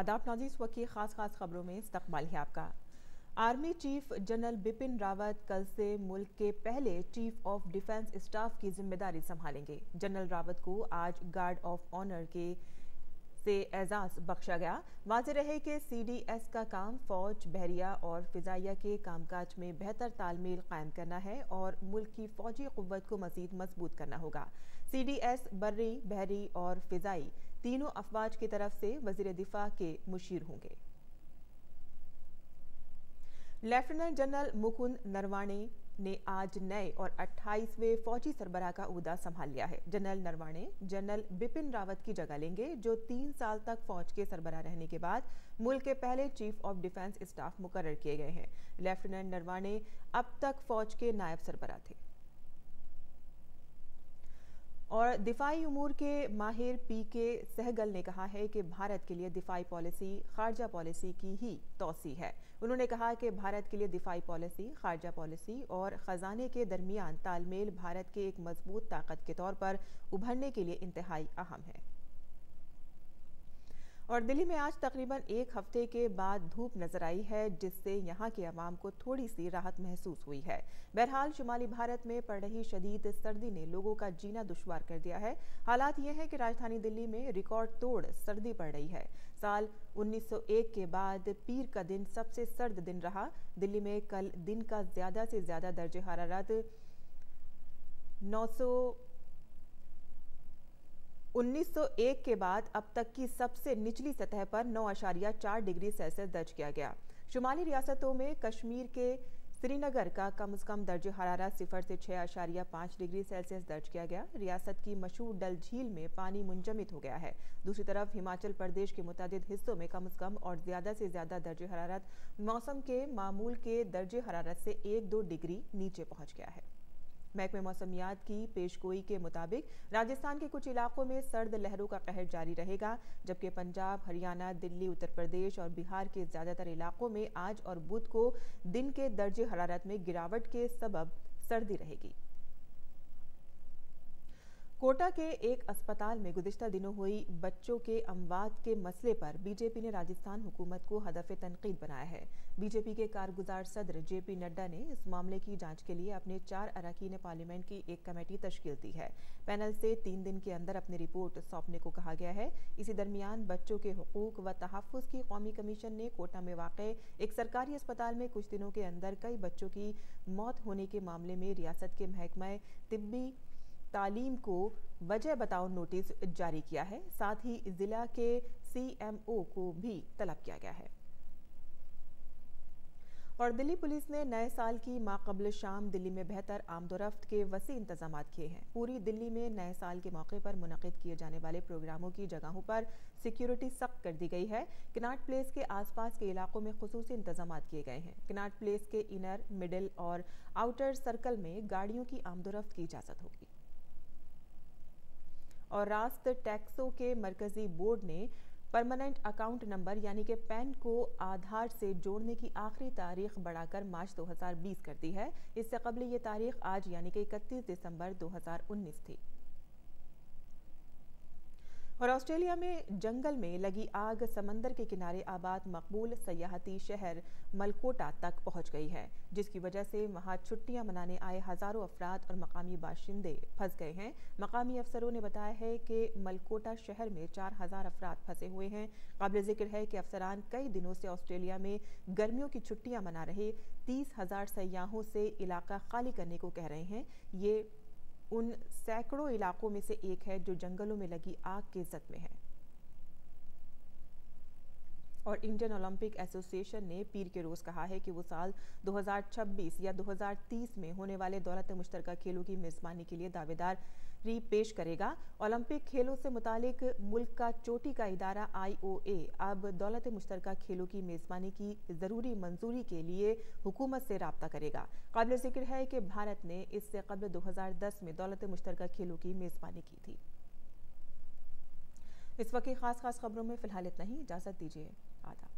आदाब नाज़रीन, इस वक्त की खास खबरों में इस्तकबाल है आपका। Army chief general Bipin Rawat कल से मुल्क के पहले चीफ ऑफ डिफेंस स्टाफ की जिम्मेदारी संभालेंगे। जनरल रावत को आज गार्ड ऑफ ऑनर से एजाज बख्शा गया। वाज़ेह रहे कि CDS का काम फौज, बहरिया और फिजाइया के कामकाज में बेहतर तालमेल कायम करना है और मुल्क की फौजी कुव्वत को मजीद मजबूत करना होगा। CDS बर्री, बहरी और फिजाई तीनों अफवाज की तरफ से वजीर दिफा के मुशीर होंगे। लेफ्टिनेंट जनरल मुकुंद नरवाणे ने आज नए और 28वें फौजी सरबराह का ओहदा संभाल लिया है। जनरल नरवाणे जनरल बिपिन रावत की जगह लेंगे, जो 3 साल तक फौज के सरबराह रहने के बाद मुल्क के पहले चीफ ऑफ डिफेंस स्टाफ मुकर्रर किए गए हैं। लेफ्टिनेंट नरवाणे अब तक फौज के नायब सरबराह थे। और दिफाई उमूर के माहिर PK सहगल ने कहा है कि भारत के लिए दिफाई पॉलिसी खारजा पॉलिसी की ही तौसी है। उन्होंने कहा कि भारत के लिए दिफाई पॉलिसी, खारजा पॉलिसी और खजाने के दरमियान तालमेल भारत के एक मजबूत ताकत के तौर पर उभरने के लिए इंतहाई अहम है। और दिल्ली में आज तकरीबन एक हफ्ते के बाद धूप नजर आई है, जिससे यहाँ के अवाम को थोड़ी सी राहत महसूस हुई है। बहरहाल शुमाली भारत में पड़ रही शदीद सर्दी ने लोगों का जीना दुश्वार कर दिया है। हालात ये है कि राजधानी दिल्ली में रिकॉर्ड तोड़ सर्दी पड़ रही है। साल 1901 के बाद पीर का दिन सबसे सर्द दिन रहा। दिल्ली में कल दिन का ज्यादा से ज्यादा दर्जे हरारत 1901 के बाद अब तक की सबसे निचली सतह पर 9.4 डिग्री सेल्सियस दर्ज किया गया। शुमाली रियासतों में कश्मीर के श्रीनगर का कम से कम दर्ज हरारत 0 से 6.5 डिग्री सेल्सियस दर्ज किया गया। रियासत की मशहूर डल झील में पानी मुंजमिद हो गया है। दूसरी तरफ हिमाचल प्रदेश के मुतादिद हिस्सों में कम से कम और ज्यादा से ज्यादा दर्ज हरारत मौसम के मामूल के दर्ज हरारत से 1-2 डिग्री नीचे पहुंच गया है। महकमे मौसमियात की पेशगोई के मुताबिक राजस्थान के कुछ इलाकों में सर्द लहरों का कहर जारी रहेगा, जबकि पंजाब, हरियाणा, दिल्ली, उत्तर प्रदेश और बिहार के ज्यादातर इलाकों में आज और बुध को दिन के दर्जे हरारत में गिरावट के सबब सर्दी रहेगी। कोटा के एक अस्पताल में गुज़िश्ता दिनों हुई बच्चों के अमवात के मसले पर बीजेपी ने राजस्थान हुकूमत को हदफ तनकीद बनाया है। बीजेपी के कारगुजार सदर JP नड्डा ने इस मामले की जांच के लिए अपने 4 अरकान पार्लियामेंट की एक कमेटी तश्कील दी है। पैनल से 3 दिन के अंदर अपनी रिपोर्ट सौंपने को कहा गया है। इसी दरमियान बच्चों के हुकूक व तहफ़्फ़ुज़ की कौमी कमीशन ने कोटा में वाक़े एक सरकारी अस्पताल में कुछ दिनों के अंदर कई बच्चों की मौत होने के मामले में रियासत के महकमा तिब्बी तालीम को वजह बताओ नोटिस जारी किया है। साथ ही जिला के CMO को भी तलब किया गया है। और दिल्ली पुलिस ने नए साल की माक़बल शाम दिल्ली में बेहतर आमदोरफ्त के वसी इंतजामात किए हैं। पूरी दिल्ली में नए साल के मौके पर मुनक़िद किए जाने वाले प्रोग्रामों की जगहों पर सिक्योरिटी सख्त कर दी गई है। कनॉट प्लेस के आसपास के इलाकों में खुसूसी इंतजामात किए गए हैं। कनॉट प्लेस के इनर, मिडिल और आउटर सर्कल में गाड़ियों की आमदोरफ्त की इजाज़त होगी। और रास्त टैक्सों के मरकजी बोर्ड ने परमानेंट अकाउंट नंबर यानी कि पैन को आधार से जोड़ने की आखिरी तारीख बढ़ाकर मार्च 2020 कर दी है। इससे कबल ये तारीख आज यानी कि 31 दिसंबर 2019 थी। और ऑस्ट्रेलिया में जंगल में लगी आग समंदर के किनारे आबाद मकबूल सयाहती शहर मलकोटा तक पहुंच गई है, जिसकी वजह से वहां छुट्टियां मनाने आए हजारों अफराद और मकामी बाशिंदे फंस गए हैं। मकामी अफसरों ने बताया है कि मलकोटा शहर में 4000 अफराद फंसे हुए हैं। काबिल जिक्र है कि अफसरान कई दिनों से ऑस्ट्रेलिया में गर्मियों की छुट्टियां मना रहे 30,000 सयाहों से इलाका खाली करने को कह रहे हैं। ये उन सैकड़ों इलाकों में से एक है जो जंगलों में लगी आग की जद में है। और इंडियन ओलंपिक एसोसिएशन ने पीर के रोज कहा है कि वो साल 2026 या 2030 में होने वाले दौलत मुश्तरका खेलों की मेजबानी के लिए दावेदारी पेश करेगा। ओलंपिक खेलों से मुतालिक मुल्क का चोटी का इदारा IOA अब दौलत मुश्तरका खेलों की मेजबानी की जरूरी मंजूरी के लिए हुकूमत से राब्ता करेगा। काबिल जिक्र है कि भारत ने इससे कबल 2010 में दौलत मुश्तरका खेलों की मेजबानी की थी। इस वक्त की खास खबरों में फिलहाल इतना ही। इजाजत दीजिए। आदाब।